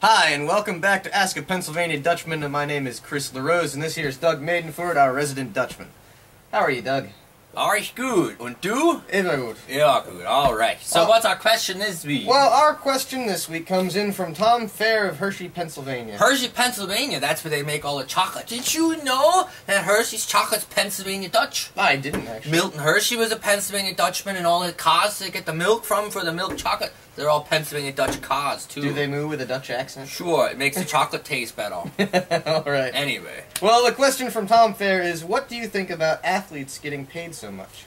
Hi, and welcome back to Ask a Pennsylvania Dutchman, and my name is Chris LaRose, and this here is Doug Maidenford, our resident Dutchman. How are you, Doug? Alles gut. Und du? Immer gut. Ja, gut. All right. So what's our question this week? Well, our question this week comes in from Tom Fair of Hershey, Pennsylvania. Hershey, Pennsylvania. That's where they make all the chocolate. Did you know that Hershey's chocolate's Pennsylvania Dutch? I didn't, actually. Milton Hershey was a Pennsylvania Dutchman, and all the cars they get the milk from for the milk chocolate, they're all Pennsylvania Dutch cars, too. Do they moo with a Dutch accent? Sure. It makes the chocolate taste better. All right. Anyway. Well, the question from Tom Fair is, what do you think about athletes getting paid so much?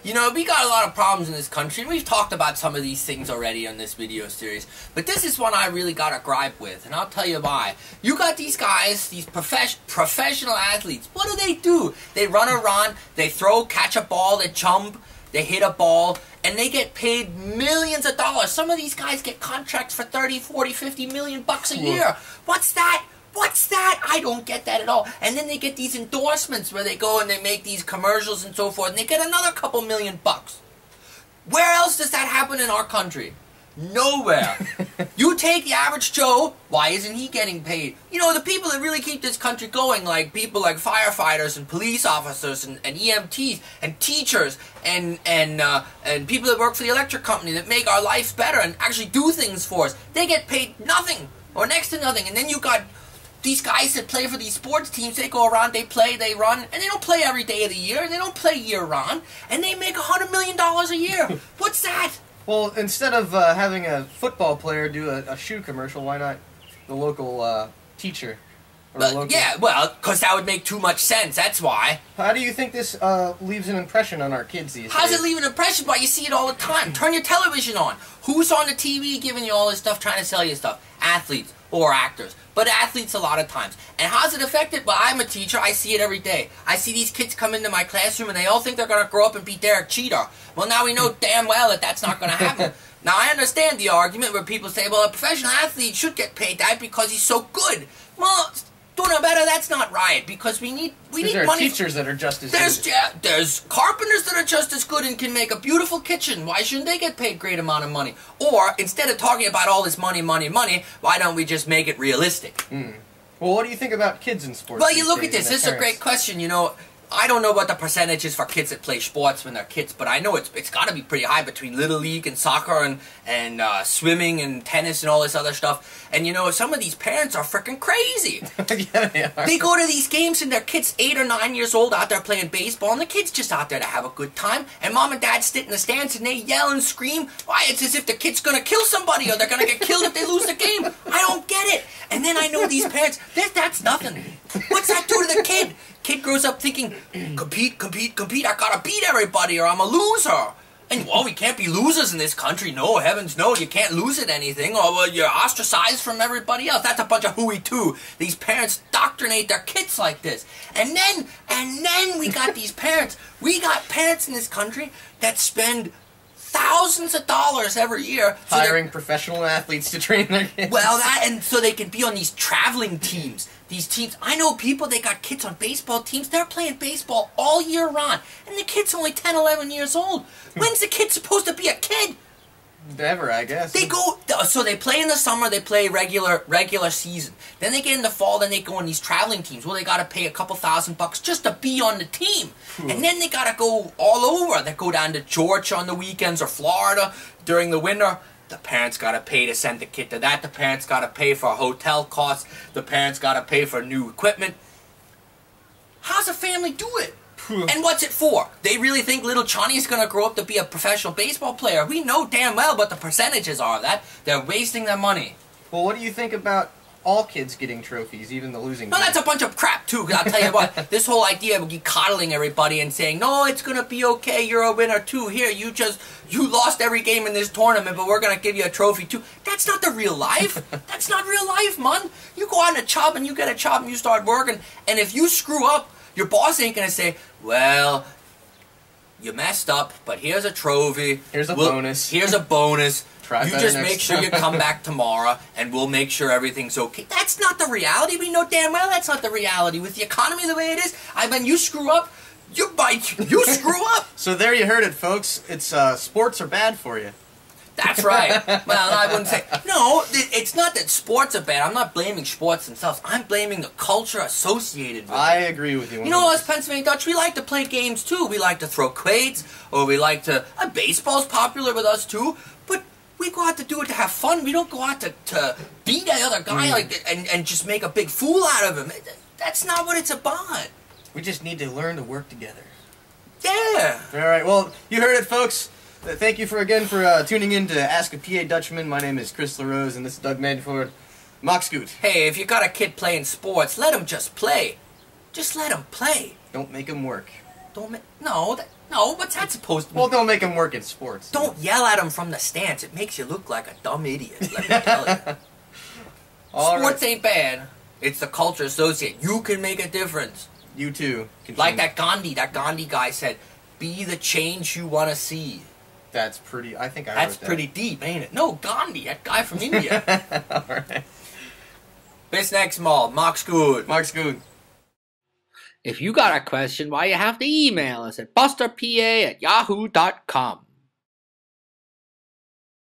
You know, we got a lot of problems in this country, and we've talked about some of these things already on this video series, but this is one I really got a gripe with, and I'll tell you why. You got these guys, these professional athletes. What do? They run around, they catch a ball, they jump, they hit a ball, and they get paid millions of dollars. Some of these guys get contracts for 30, 40, 50 million bucks a year. What's that? What's that? I don't get that at all. And then they get these endorsements where they go and they make these commercials and so forth, and they get another couple million bucks. Where else does that happen in our country? Nowhere. You take the average Joe, why isn't he getting paid? You know, the people that really keep this country going, like people like firefighters and police officers and EMTs and teachers and people that work for the electric company that make our life better and actually do things for us, they get paid nothing or next to nothing. And then you got these guys that play for these sports teams, they go around, they play, they run, and they don't play every day of the year, they don't play year-round, and they make $100 million a year. What's that? Well, instead of having a football player do a shoe commercial, why not the local teacher? Or local... Yeah, well, because that would make too much sense, that's why. How do you think this leaves an impression on our kids these days? How does it leave an impression? Why, you see it all the time. Turn your television on. Who's on the TV giving you all this stuff, trying to sell you stuff? Athletes or actors. But athletes a lot of times. And how's it affected? Well, I'm a teacher. I see it every day. I see these kids come into my classroom and they all think they're going to grow up and be Derek Jeter. Well, now we know damn well that that's not going to happen. Now, I understand the argument where people say, well, a professional athlete should get paid that because he's so good. Well, doing it better, that's not right, because we need money. There are teachers that are just as good. There's carpenters that are just as good and can make a beautiful kitchen. Why shouldn't they get paid a great amount of money? Or, instead of talking about all this money, why don't we just make it realistic? Well, what do you think about kids in sports? Well, you look at this. This is a great question, you know. I don't know what the percentage is for kids that play sports when they're kids, but I know it's got to be pretty high between Little League and soccer and swimming and tennis and all this other stuff. And, you know, some of these parents are freaking crazy. Yeah, they are. They go to these games and their kid's 8 or 9 years old out there playing baseball, and the kid's just out there to have a good time. And mom and dad sit in the stands and they yell and scream. Why, it's as if the kid's going to kill somebody or they're going to get killed if they lose the game. I don't get it. And then I know these parents, that's nothing. What's that do to the kid? Kid grows up thinking, compete, I gotta beat everybody or I'm a loser. And, well, we can't be losers in this country. No, heavens no, you can't lose at anything, or well, you're ostracized from everybody else. That's a bunch of hooey too. These parents indoctrinate their kids like this. And then we got these parents. We got parents in this country that spend thousands of dollars every year hiring professional athletes to train their kids. Well, and so they can be on these traveling teams. These teams, I know people, they got kids on baseball teams, they're playing baseball all year round, and the kid's only 10, 11 years old. When's the kid supposed to be a kid? Never, I guess. They go, so they play in the summer, they play regular season. Then they get in the fall, then they go on these traveling teams. Well, they got to pay a couple $1,000 just to be on the team. And then they got to go all over. They go down to Georgia on the weekends or Florida during the winter. The parents got to pay to send the kid to that. The parents got to pay for hotel costs. The parents got to pay for new equipment. How's a family do it? And what's it for? They really think little Johnny's going to grow up to be a professional baseball player. We know damn well what the percentages are of that. They're wasting their money. Well, what do you think about all kids getting trophies, even the losing No, team? that's a bunch of crap, too, because I'll tell you what, this whole idea of you coddling everybody and saying, no, it's going to be okay, you're a winner, too. Here, you lost every game in this tournament, but we're going to give you a trophy, too. That's not the real life. That's not real life, man. You go on a job and you get a job and you start working, and if you screw up, your boss ain't going to say, well, you messed up, but here's a trophy. Here's a bonus. Here's a bonus. Try you better just next make sure time. you come back tomorrow, and we'll make sure everything's okay. That's not the reality. We know damn well that's not the reality. With the economy the way it is, I mean, you screw up, you screw up. So there you heard it, folks. It's sports are bad for you. That's right. Well, I wouldn't say... No, it's not that sports are bad. I'm not blaming sports themselves. I'm blaming the culture associated with it. I agree with you. 100%. You know, us Pennsylvania Dutch, we like to play games too. We like to throw quates, or we like to... baseball's popular with us too, but we go out to do it to have fun. We don't go out to beat that other guy and just make a big fool out of him. That's not what it's about. We just need to learn to work together. Yeah. All right, well, you heard it, folks. Thank you again for tuning in to Ask a PA Dutchman. My name is Chris LaRose, and this is Doug Manford. Mock Scoot. Hey, if you got a kid playing sports, let him just play. Just let him play. Don't make him work. No, what's that supposed to mean? Well, don't make him work in sports. Don't yell at him from the stands. It makes you look like a dumb idiot, let me tell you. Sports ain't bad. It's the culture associated. You can make a difference. You too. Like that Gandhi guy said, be the change you want to see. That's pretty, I think I wrote That's that. pretty deep, ain't it? No, Gandhi, that guy from India. Alright. Bis next Mal, Mock Scoot. Mock Scoot. If you got a question, why you have to email us at busterpa@yahoo.com.